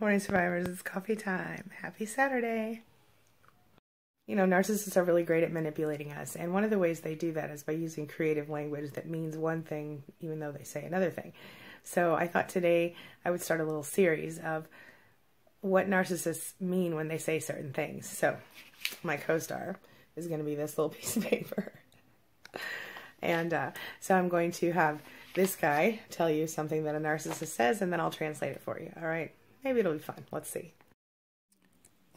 Morning survivors, it's coffee time. Happy Saturday. You know, narcissists are really great at manipulating us, and one of the ways they do that is by using creative language that means one thing even though they say another thing. So I thought today I would start a little series of what narcissists mean when they say certain things. So my co-star is going to be this little piece of paper. And so I'm going to have this guy tell you something that a narcissist says, and then I'll translate it for you. All right? Maybe it'll be fun. Let's see.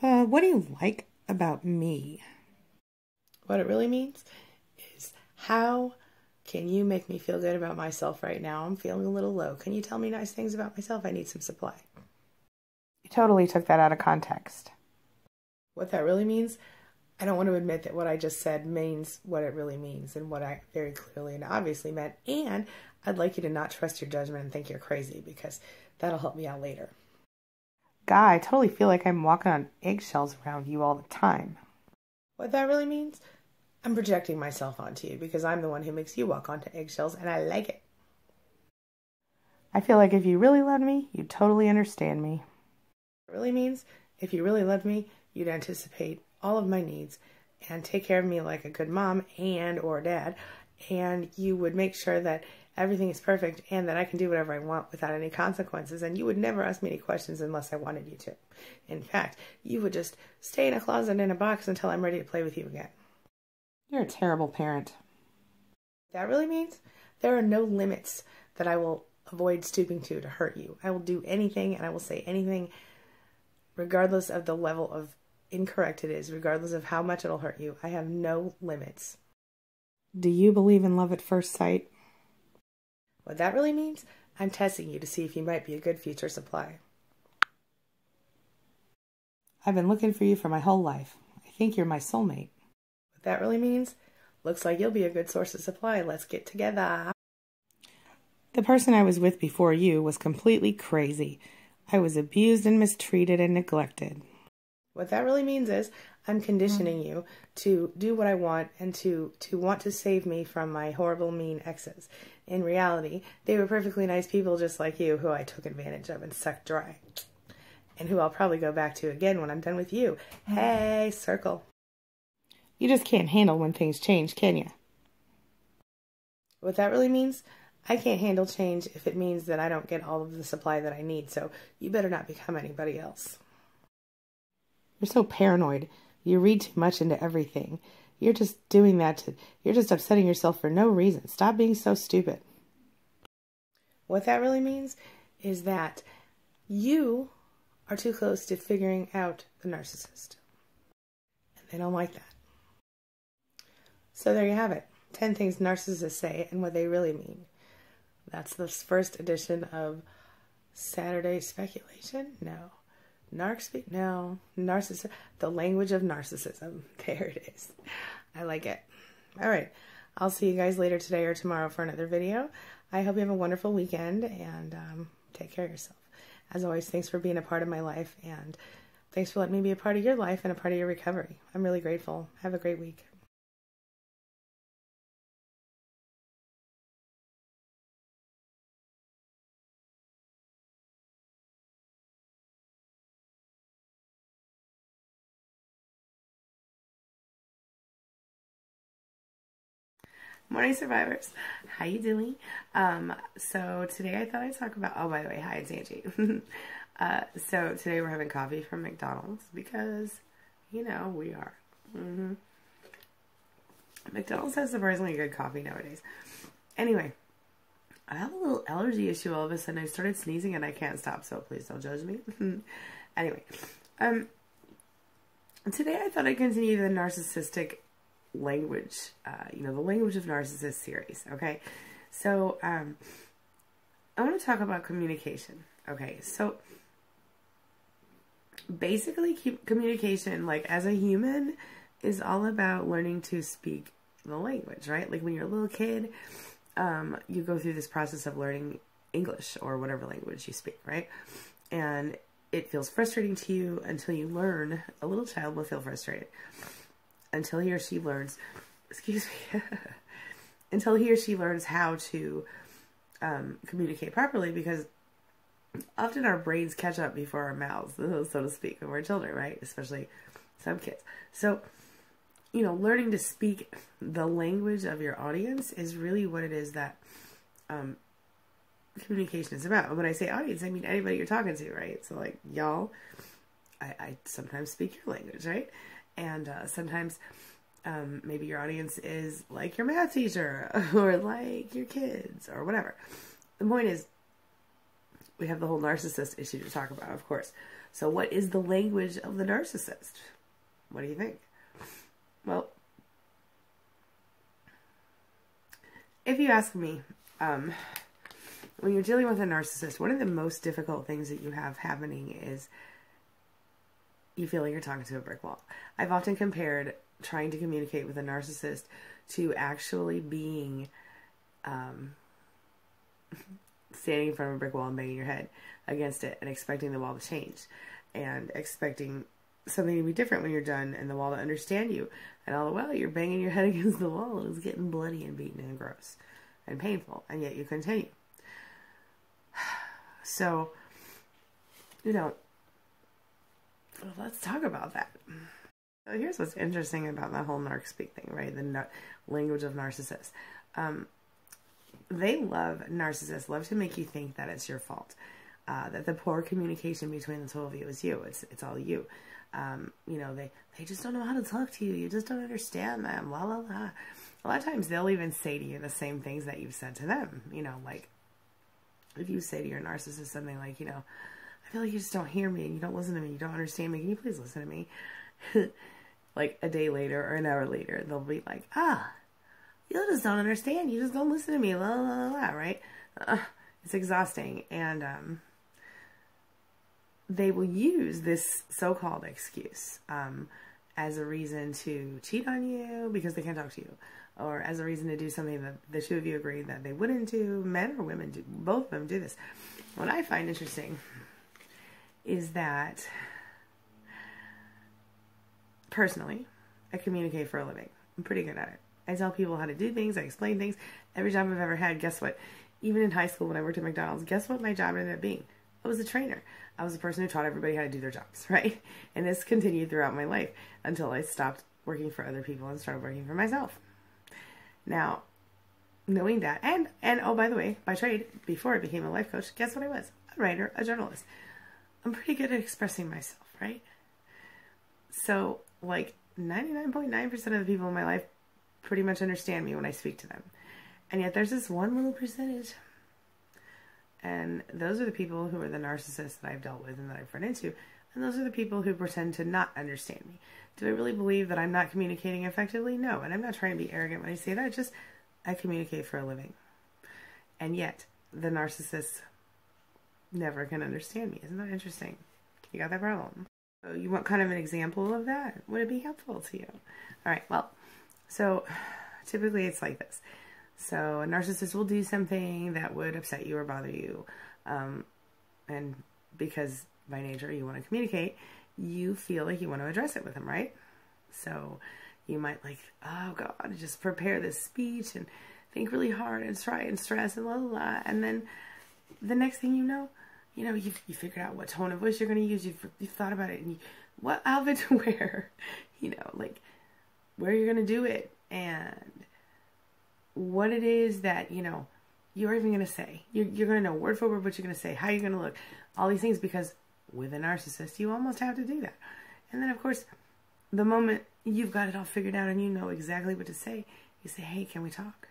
What do you like about me? What it really means is, how can you make me feel good about myself right now? I'm feeling a little low. Can you tell me nice things about myself? I need some supply. You totally took that out of context. What that really means, I don't want to admit that what I just said means what it really means and what I very clearly and obviously meant. And I'd like you to not trust your judgment and think you're crazy, because that'll help me out later. Guy, I totally feel like I'm walking on eggshells around you all the time. What that really means, I'm projecting myself onto you because I'm the one who makes you walk onto eggshells, and I like it. I feel like if you really loved me, you'd totally understand me. It really means, if you really loved me, you'd anticipate all of my needs and take care of me like a good mom and or dad, and you would make sure that everything is perfect and that I can do whatever I want without any consequences, and you would never ask me any questions unless I wanted you to. In fact, you would just stay in a closet in a box until I'm ready to play with you again. You're a terrible parent. That really means there are no limits that I will avoid stooping to hurt you. I will do anything and I will say anything regardless of the level of incorrect it is, regardless of how much it'll hurt you. I have no limits. Do you believe in love at first sight? What that really means, I'm testing you to see if you might be a good future supply. I've been looking for you for my whole life. I think you're my soulmate. What that really means, looks like you'll be a good source of supply. Let's get together. The person I was with before you was completely crazy. I was abused and mistreated and neglected. What that really means is, I'm conditioning you to do what I want and to want to save me from my horrible, mean exes. In reality, they were perfectly nice people just like you, who I took advantage of and sucked dry. And who I'll probably go back to again when I'm done with you. Hey, circle. You just can't handle when things change, can you? What that really means, I can't handle change if it means that I don't get all of the supply that I need, so you better not become anybody else. You're so paranoid. You read too much into everything. You're just doing that you're just upsetting yourself for no reason. Stop being so stupid. What that really means is that you are too close to figuring out the narcissist. And they don't like that. So there you have it. 10 things narcissists say and what they really mean. That's the first edition of Saturday Speculation? No. Narcissist. The language of narcissism. There it is. I like it. All right. I'll see you guys later today or tomorrow for another video. I hope you have a wonderful weekend, and take care of yourself. As always, thanks for being a part of my life, and thanks for letting me be a part of your life and a part of your recovery. I'm really grateful. Have a great week. Morning survivors, how you doing? So today I thought I'd talk about, oh, by the way, hi, it's Angie. So today we're having coffee from McDonald's because, you know, we are. McDonald's has surprisingly good coffee nowadays. Anyway, I have a little allergy issue all of a sudden. I started sneezing and I can't stop, so please don't judge me. Anyway, today I thought I'd continue the narcissistic language, the language of narcissist series. Okay, so I want to talk about communication. Okay, so basically communication, like as a human, is all about learning to speak the language, right? Like when you're a little kid, you go through this process of learning English or whatever language you speak, right? And it feels frustrating to you until you learn. A little child will feel frustrated until he or she learns, until he or she learns how to communicate properly, because often our brains catch up before our mouths, so to speak, when we're children, right? Especially some kids. So, you know, learning to speak the language of your audience is really what it is that communication is about. When I say audience, I mean anybody you're talking to, right? So like, y'all, I sometimes speak your language, right? And sometimes maybe your audience is like your math teacher or like your kids or whatever. The point is, we have the whole narcissist issue to talk about, of course. So what is the language of the narcissist? What do you think? Well, if you ask me, when you're dealing with a narcissist, one of the most difficult things that you have happening is you feel like you're talking to a brick wall. I've often compared trying to communicate with a narcissist to actually being standing in front of a brick wall and banging your head against it and expecting the wall to change and expecting something to be different when you're done and the wall to understand you. And all the while you're banging your head against the wall and it's getting bloody and beaten and gross and painful, and yet you continue. So, you know, let's talk about that. So here's what's interesting about that whole narc speak thing, right? The language of narcissists. Narcissists love to make you think that it's your fault. That the poor communication between the two of you is you. It's all you. You know, they just don't know how to talk to you. You just don't understand them. La la la. A lot of times they'll even say to you the same things that you've said to them. You know, like if you say to your narcissist something like, you know, I feel like you just don't hear me and you don't listen to me. You don't understand me. Can you please listen to me? Like a day later or an hour later, they'll be like, you just don't understand. You just don't listen to me. La la la la. Right? It's exhausting. And they will use this so-called excuse as a reason to cheat on you because they can't talk to you, or as a reason to do something that the two of you agree that they wouldn't do. Men or women do. Both of them do this. What I find interesting is that, personally, I communicate for a living. I'm pretty good at it. I tell people how to do things. I explain things. Every job I've ever had, guess what? Even in high school when I worked at McDonald's, guess what my job ended up being? I was a trainer. I was the person who taught everybody how to do their jobs, right? And this continued throughout my life until I stopped working for other people and started working for myself. Now, knowing that, and oh, by the way, by trade, before I became a life coach, guess what I was? A writer, a journalist. I'm pretty good at expressing myself, right? So, like, 99.9% of the people in my life pretty much understand me when I speak to them. And yet there's this one little percentage. And those are the people who are the narcissists that I've dealt with and that I've run into. And those are the people who pretend to not understand me. Do I really believe that I'm not communicating effectively? No. And I'm not trying to be arrogant when I say that. Just, I communicate for a living. And yet, the narcissists never can understand me. Isn't that interesting? You got that problem. So you want kind of an example of that? Would it be helpful to you? All right, well, so typically it's like this. So a narcissist will do something that would upset you or bother you. And because by nature you want to communicate, you feel like you want to address it with them, right? So you might like, oh God, just prepare this speech and think really hard and try and stress and la la la. And then the next thing you know, you figured out what tone of voice you're going to use. You've thought about it and what outfit to wear, like where you're going to do it and what it is that, you're even going to say. You're going to know word for word what you're going to say, how you're going to look, all these things, because with a narcissist, you almost have to do that. And then, of course, the moment you've got it all figured out and you know exactly what to say, you say, hey, can we talk?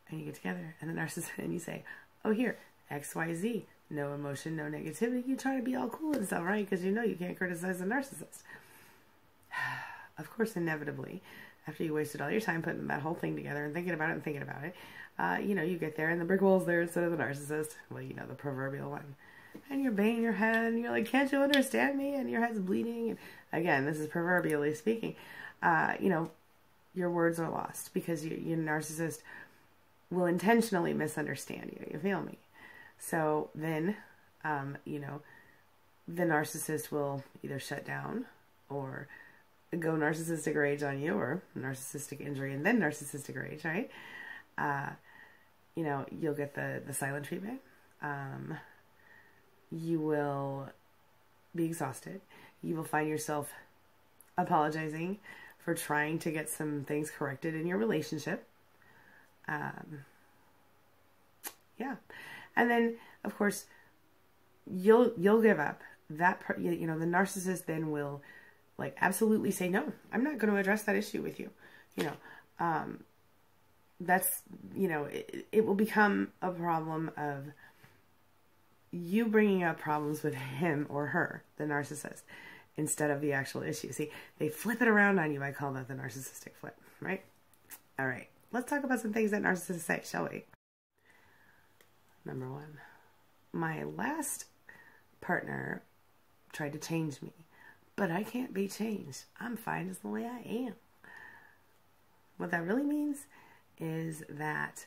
And you get together, and the narcissist, and you say, oh, here, X, Y, Z. No emotion, no negativity. You try to be all cool and stuff, right? Because you know you can't criticize a narcissist. Of course, inevitably, after you wasted all your time putting that whole thing together and thinking about it, you get there and the brick wall's there instead of the narcissist. Well, the proverbial one. And you're banging your head and you're like, can't you understand me? And your head's bleeding. And again, this is proverbially speaking. Your words are lost because your narcissist will intentionally misunderstand you. You feel me? So then, the narcissist will either shut down or go narcissistic rage on you, or narcissistic injury and then narcissistic rage, right? You'll get the silent treatment. you will be exhausted. You will find yourself apologizing for trying to get some things corrected in your relationship. Yeah. And then, of course, you'll give up. That, you know, the narcissist then will, like, absolutely say, no, I'm not going to address that issue with you. You know, that's, you know, it will become a problem of you bringing up problems with him or her, the narcissist, instead of the actual issue. See, they flip it around on you. I call that the narcissistic flip, right? All right. Let's talk about some things that narcissists say, shall we? Number one, my last partner tried to change me, but I can't be changed. I'm fine as the way I am. What that really means is that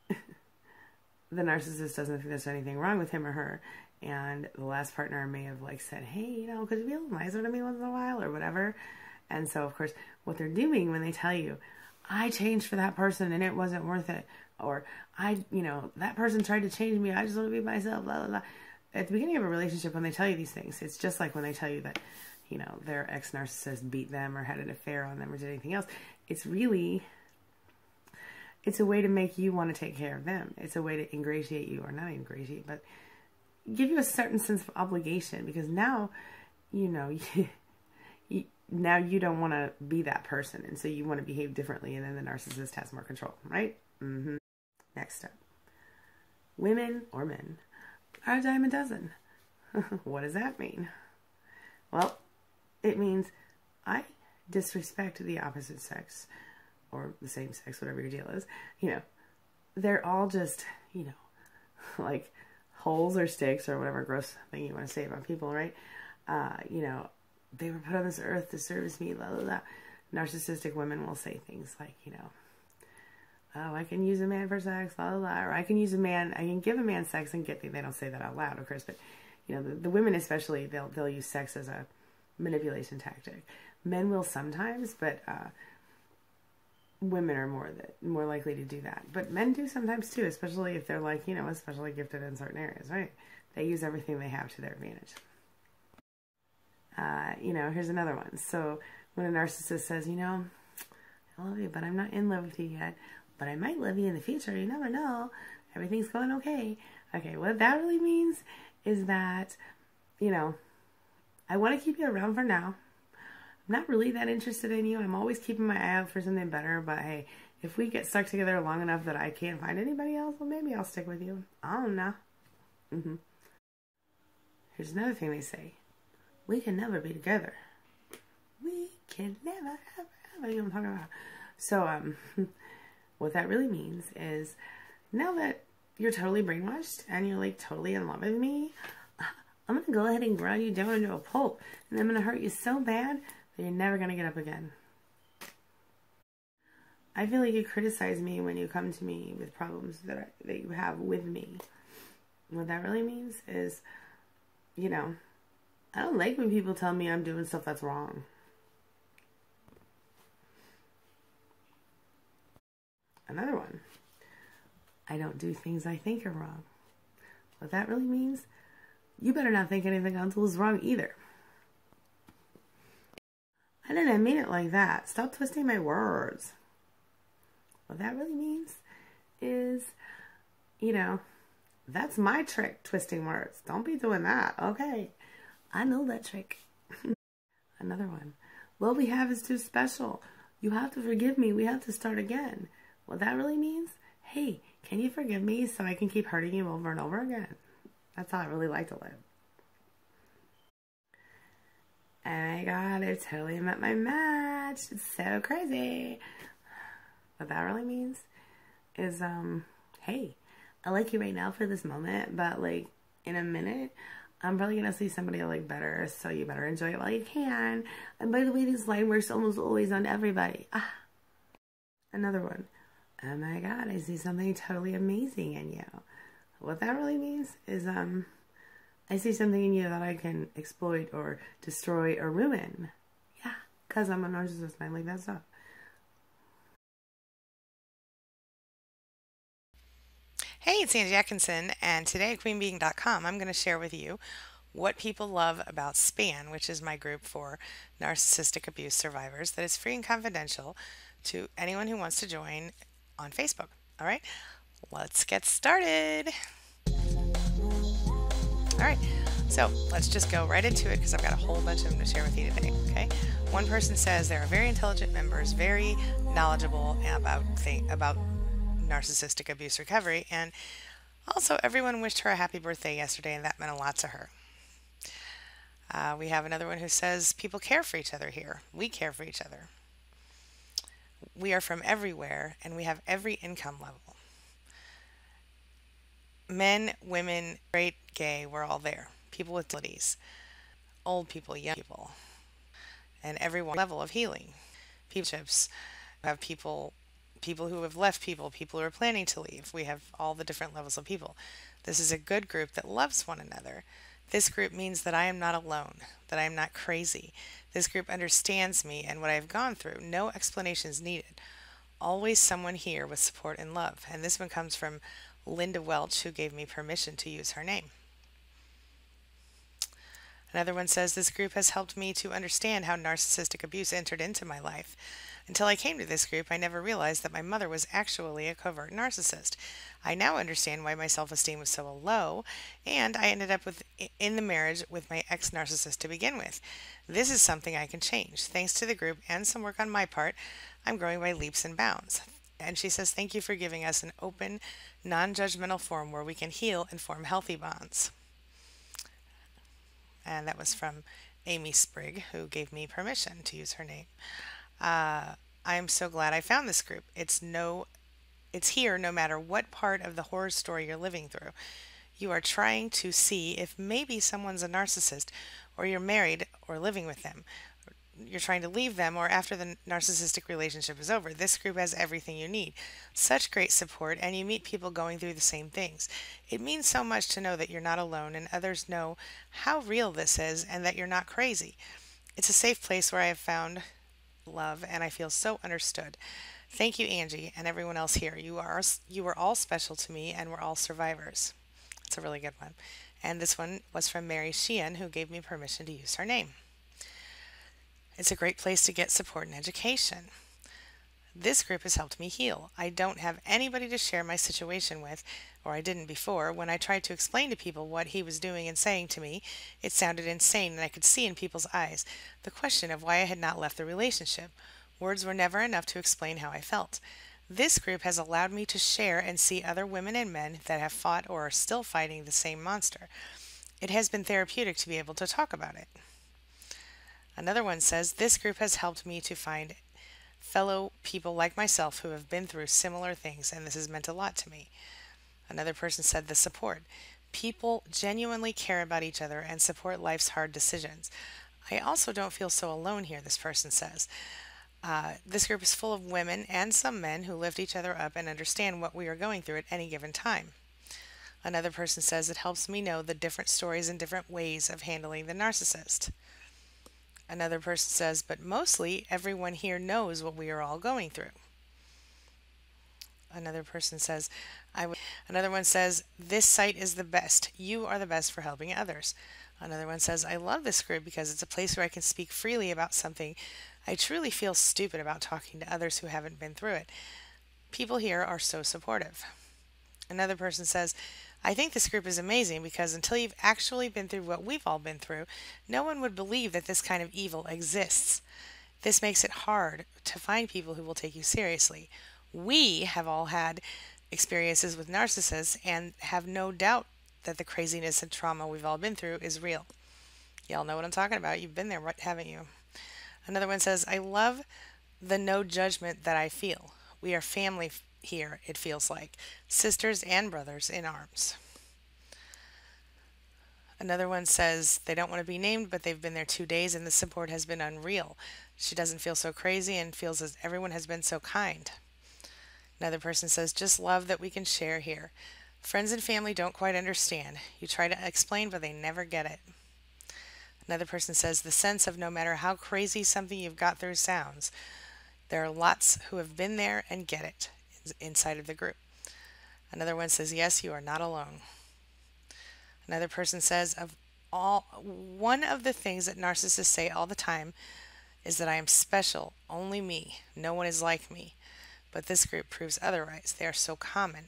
the narcissist doesn't think there's anything wrong with him or her, and the last partner may have, like, said, hey, you know, could you be a little nicer to me once in a while or whatever. And so, of course, what they're doing when they tell you, I changed for that person and it wasn't worth it, or you know, that person tried to change me, I just want to be myself, blah, blah, blah. At the beginning of a relationship, when they tell you these things, it's just like when they tell you that, you know, their ex-narcissist beat them or had an affair on them or did anything else. It's really, it's a way to make you want to take care of them. It's a way to ingratiate you, or not ingratiate, but give you a certain sense of obligation, because now, you know, now you don't want to be that person, and so you want to behave differently, and then the narcissist has more control, right? Next up, women or men are a dime a dozen. What does that mean? Well, it means I disrespect the opposite sex, or the same sex, whatever your deal is. You know, they're all just, you know, like holes or sticks or whatever gross thing you want to say about people, right? You know, they were put on this earth to service me, blah, blah, blah. Narcissistic women will say things like, you know, oh, I can use a man for sex, blah, blah, blah. Or I can use a man, I can give a man sex and get, they don't say that out loud, of course, but, you know, the women especially, they'll use sex as a manipulation tactic. Men will sometimes, but women are more likely to do that. But men do sometimes too, especially if they're, like, you know, especially gifted in certain areas, right? They use everything they have to their advantage. You know, here's another one. So when a narcissist says, you know, I love you, but I'm not in love with you yet, but I might love you in the future. You never know. Everything's going okay. Okay, what that really means is that, you know, I want to keep you around for now. I'm not really that interested in you. I'm always keeping my eye out for something better, but hey, if we get stuck together long enough that I can't find anybody else, well, maybe I'll stick with you. I don't know. Here's another thing they say. We can never be together. We can never, ever. You know what I'm talking about? So, what that really means is, now that you're totally brainwashed and you're, like, totally in love with me, I'm going to go ahead and grind you down into a pulp, and I'm going to hurt you so bad that you're never going to get up again. I feel like you criticize me when you come to me with problems that you have with me. What that really means is, you know, I don't like when people tell me I'm doing stuff that's wrong. Another one. I don't do things I think are wrong. What that really means, you better not think anything else is wrong either. I didn't mean it like that. Stop twisting my words. What that really means is, you know, that's my trick, twisting words. Don't be doing that, okay? I know that trick. Another one. What we have is too special. You have to forgive me. We have to start again. What that really means, hey, can you forgive me so I can keep hurting you over and over again? That's how I really like to live. Oh my God, I totally met my match. It's so crazy. What that really means is, hey, I like you right now for this moment, but, like, in a minute, I'm probably going to see somebody I like better, so you better enjoy it while you can. And by the way, this line works almost always on everybody. Another one. Oh my God, I see something totally amazing in you. What that really means is, I see something in you that I can exploit or destroy or ruin. Yeah, because I'm a narcissist and I like that stuff. Hey, it's Angie Atkinson, and today at queenbeing.com, I'm going to share with you what people love about SPAN, which is my group for narcissistic abuse survivors that is free and confidential to anyone who wants to join on Facebook. All right, let's get started. All right, so let's just go right into it because I've got a whole bunch of them to share with you today. Okay, one person says there are very intelligent members, very knowledgeable about narcissistic abuse recovery, and also everyone wished her a happy birthday yesterday, and that meant a lot to her. We have another one who says people care for each other here. We care for each other. We are from everywhere, and we have every income level. Men, women, straight, gay, we're all there. People with disabilities, old people, young people, and every level of healing. People have people who have left people who are planning to leave. We have all the different levels of people. This is a good group that loves one another. This group means that I am not alone, that I am not crazy. This group understands me and what I have gone through. No explanations needed. Always someone here with support and love. And this one comes from Linda Welch, who gave me permission to use her name. Another one says, this group has helped me to understand how narcissistic abuse entered into my life. Until I came to this group, I never realized that my mother was actually a covert narcissist. I now understand why my self-esteem was so low, and I ended up in the marriage with my ex-narcissist to begin with. This is something I can change. Thanks to the group and some work on my part, I'm growing by leaps and bounds. And she says, thank you for giving us an open, non-judgmental forum where we can heal and form healthy bonds. And that was from Amy Sprigg, who gave me permission to use her name. I am so glad I found this group. It's here no matter what part of the horror story you're living through. You are trying to see if maybe someone's a narcissist, or you're married or living with them. You're trying to leave them, or after the narcissistic relationship is over. This group has everything you need. Such great support, and you meet people going through the same things. It means so much to know that you're not alone and others know how real this is and that you're not crazy. It's a safe place where I have found love and I feel so understood. Thank you, Angie, and everyone else here. You are all special to me, and we're all survivors. It's a really good one. And this one was from Mary Sheehan, who gave me permission to use her name. It's a great place to get support and education. This group has helped me heal. I don't have anybody to share my situation with, or I didn't before. When I tried to explain to people what he was doing and saying to me, it sounded insane, and I could see in people's eyes the question of why I had not left the relationship. Words were never enough to explain how I felt. This group has allowed me to share and see other women and men that have fought or are still fighting the same monster. It has been therapeutic to be able to talk about it. Another one says, this group has helped me to find fellow people like myself who have been through similar things, and this has meant a lot to me. Another person said, the support. People genuinely care about each other and support life's hard decisions. I also don't feel so alone here, this person says. This group is full of women and some men who lift each other up and understand what we are going through at any given time. Another person says, it helps me know the different stories and different ways of handling the narcissist. Another person says, but mostly everyone here knows what we are all going through. Another person says, Another one says, this site is the best. You are the best for helping others. Another one says, I love this group because it's a place where I can speak freely about something I truly feel stupid about talking to others who haven't been through it. People here are so supportive. Another person says, I think this group is amazing because until you've actually been through what we've all been through, no one would believe that this kind of evil exists. This makes it hard to find people who will take you seriously. We have all had experiences with narcissists and have no doubt that the craziness and trauma we've all been through is real. Y'all know what I'm talking about. You've been there, haven't you? Another one says, I love the no judgment that I feel. We are family here, it feels like. Sisters and brothers in arms. Another one says they don't want to be named, but they've been there 2 days and the support has been unreal. She doesn't feel so crazy and feels as everyone has been so kind. Another person says, just love that we can share here. Friends and family don't quite understand. You try to explain, but they never get it. Another person says, the sense of no matter how crazy something you've got through sounds, there are lots who have been there and get it inside of the group. Another one says, yes, you are not alone. Another person says, one of the things that narcissists say all the time is that I am special, only me, no one is like me. But this group proves otherwise. They are so common.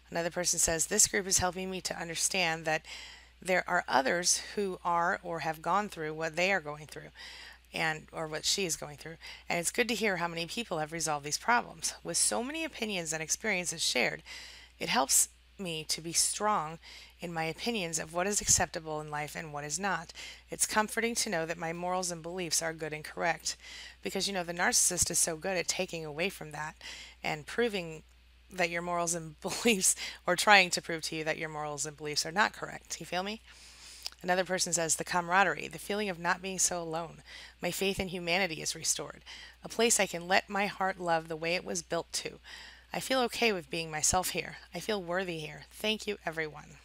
Another person says, this group is helping me to understand that there are others who are or have gone through what they are going through and or what she is going through. And it's good to hear how many people have resolved these problems. With so many opinions and experiences shared, it helps me to be strong in my opinions of what is acceptable in life and what is not. It's comforting to know that my morals and beliefs are good and correct. Because, the narcissist is so good at taking away from that and proving that your morals and beliefs, or trying to prove to you that your morals and beliefs are not correct. You feel me? Another person says, the camaraderie, the feeling of not being so alone. My faith in humanity is restored. A place I can let my heart love the way it was built to. I feel okay with being myself here. I feel worthy here. Thank you, everyone.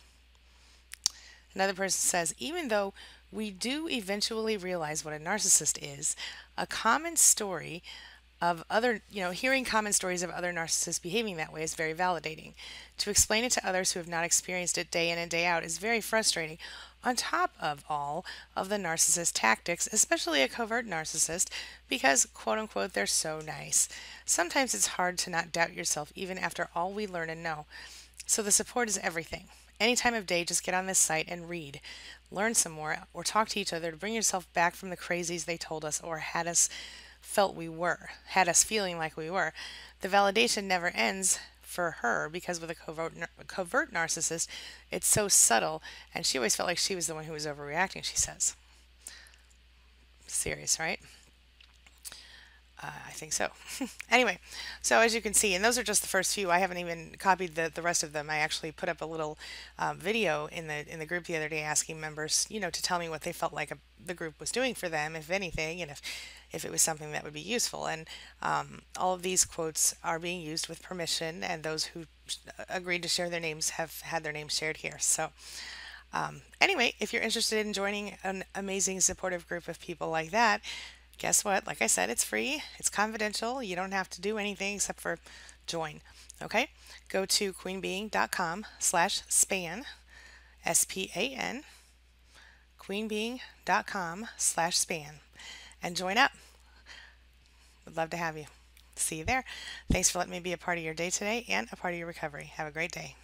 Another person says, even though we do eventually realize what a narcissist is, a common story of hearing common stories of other narcissists behaving that way is very validating. To explain it to others who have not experienced it day in and day out is very frustrating, on top of all of the narcissist tactics, especially a covert narcissist, because, quote unquote, they're so nice. Sometimes it's hard to not doubt yourself even after all we learn and know. So the support is everything. Any time of day, just get on this site and read. Learn some more, or talk to each other to bring yourself back from the crazies they told us or had us feeling like we were. The validation never ends for her because with a covert narcissist, it's so subtle, and she always felt like she was the one who was overreacting, she says. Serious, right? I think so. Anyway, so as you can see, and those are just the first few. I haven't even copied the rest of them. I actually put up a little video in the group the other day asking members, to tell me what they felt like the group was doing for them, if anything, and if it was something that would be useful. And all of these quotes are being used with permission, and those who agreed to share their names have had their names shared here. So anyway, if you're interested in joining an amazing supportive group of people like that, guess what? Like I said, it's free. It's confidential. You don't have to do anything except for join. Okay? Go to queenbeing.com/span, SPAN, queenbeing.com/span, and join up. Would love to have you. See you there. Thanks for letting me be a part of your day today and a part of your recovery. Have a great day.